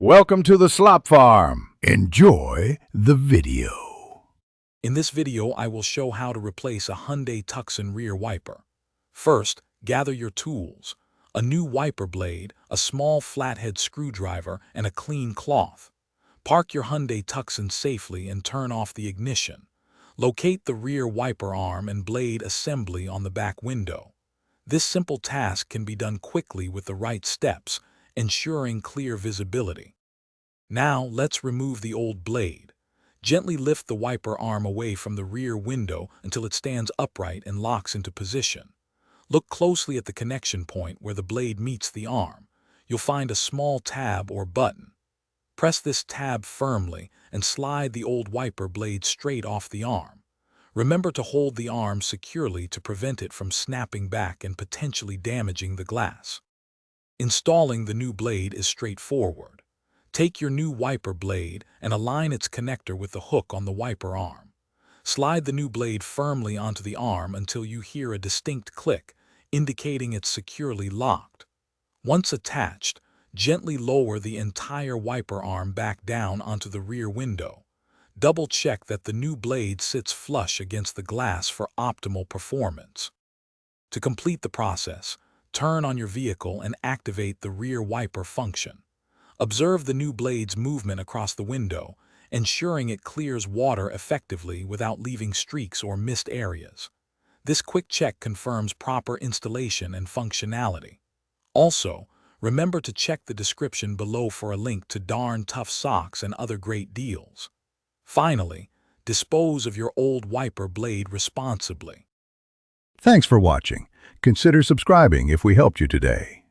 Welcome to the Slop Farm. Enjoy the video. In this video, I will show how to replace a Hyundai Tucson rear wiper. First, gather your tools: a new wiper blade, a small flathead screwdriver, and a clean cloth. Park your Hyundai Tucson safely and turn off the ignition. Locate the rear wiper arm and blade assembly on the back window. This simple task can be done quickly with the right steps, ensuring clear visibility. Now, let's remove the old blade. Gently lift the wiper arm away from the rear window until it stands upright and locks into position. Look closely at the connection point where the blade meets the arm. You'll find a small tab or button. Press this tab firmly and slide the old wiper blade straight off the arm. Remember to hold the arm securely to prevent it from snapping back and potentially damaging the glass. Installing the new blade is straightforward. Take your new wiper blade and align its connector with the hook on the wiper arm. Slide the new blade firmly onto the arm until you hear a distinct click, indicating it's securely locked. Once attached, gently lower the entire wiper arm back down onto the rear window. Double-check that the new blade sits flush against the glass for optimal performance. To complete the process, turn on your vehicle and activate the rear wiper function. Observe the new blade's movement across the window, ensuring it clears water effectively without leaving streaks or missed areas. This quick check confirms proper installation and functionality. Also, remember to check the description below for a link to Darn Tough socks and other great deals. Finally, dispose of your old wiper blade responsibly. Thanks for watching. Consider subscribing if we helped you today.